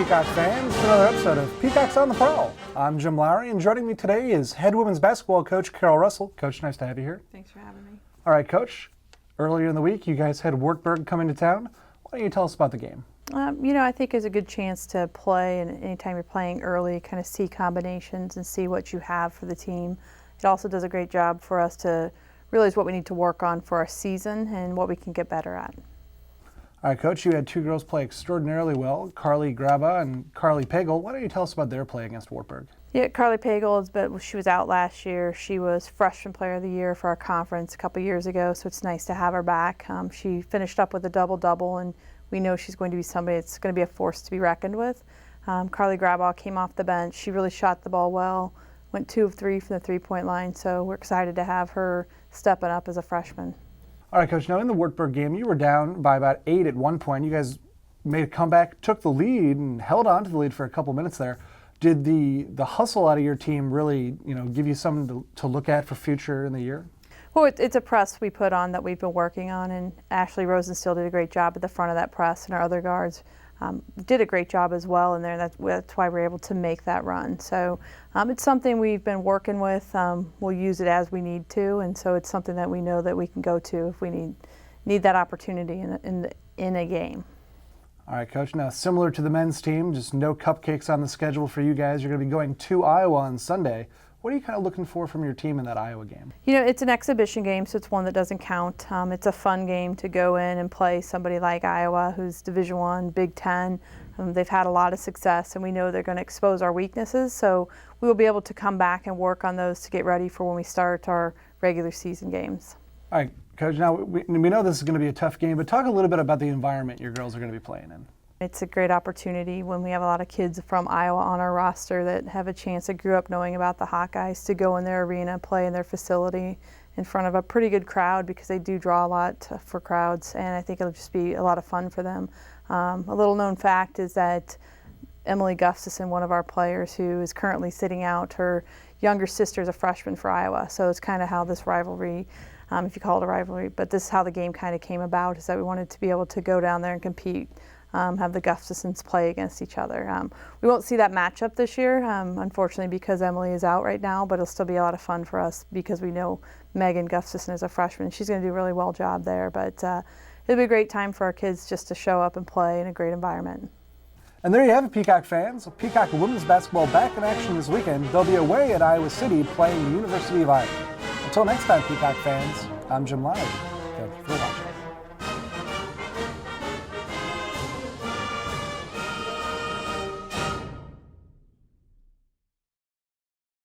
Peacock fans, to another episode of Peacocks on the Prowl. I'm Jim Lowry, and joining me today is head women's basketball coach Carol Russell. Coach, nice to have you here. Thanks for having me. All right, Coach. Earlier in the week, you guys had Wartburg coming to town. Why don't you tell us about the game? I think it's a good chance to play, and anytime you're playing early, kind of see combinations and see what you have for the team. It also does a great job for us to realize what we need to work on for our season and what we can get better at. All right, Coach, you had two girls play extraordinarily well, Carly Graba and Carly Pagel. Why don't you tell us about their play against Wartburg? Yeah, Carly Pagels, but she was out last year. She was Freshman Player of the Year for our conference a couple years ago, so it's nice to have her back. She finished up with a double-double, and we know she's going to be somebody that's going to be a force to be reckoned with. Carly Graba came off the bench. She really shot the ball well, went 2 of 3 from the three-point line, so we're excited to have her stepping up as a freshman. All right, Coach, now in the Wartburg game, you were down by about 8 at one point. You guys made a comeback, took the lead, and held on to the lead for a couple minutes there. Did the hustle out of your team really, give you something to look at for future in the year? Well, it's a press we put on that we've been working on, and Ashley Rosenstiel did a great job at the front of that press, and our other guards did a great job as well in there. That's why we're able to make that run. So it's something we've been working with. We'll use it as we need to, and so it's something that we know that we can go to if we need that opportunity in a game. All right, Coach. Now, similar to the men's team, just no cupcakes on the schedule for you guys. You're going to be going to Iowa on Sunday. What are you kind of looking for from your team in that Iowa game? It's an exhibition game, so it's one that doesn't count. It's a fun game to go in and play somebody like Iowa, who's Division I, Big Ten. They've had a lot of success, and we know they're going to expose our weaknesses, so we will be able to come back and work on those to get ready for when we start our regular season games. All right, Coach, now we know this is going to be a tough game, but talk a little bit about the environment your girls are going to be playing in. It's a great opportunity when we have a lot of kids from Iowa on our roster that have a chance that grew up knowing about the Hawkeyes to go in their arena, play in their facility in front of a pretty good crowd, because they do draw a lot for crowds, and I think it'll just be a lot of fun for them. A little known fact is that Emily Gustafson, one of our players who is currently sitting out, her younger sister is a freshman for Iowa, so it's kind of how this rivalry, if you call it a rivalry, but this is how the game kind of came about, is that we wanted to be able to go down there and compete. Have the Gustafsons play against each other. We won't see that matchup this year, unfortunately, because Emily is out right now, but it'll still be a lot of fun for us because we know Megan Gustafson is a freshman. She's going to do a really well job there, but it'll be a great time for our kids just to show up and play in a great environment. And there you have it, Peacock fans. Peacock women's basketball back in action this weekend. They'll be away at Iowa City playing the University of Iowa. Until next time, Peacock fans, I'm Jim Lowry. Thank you for watching.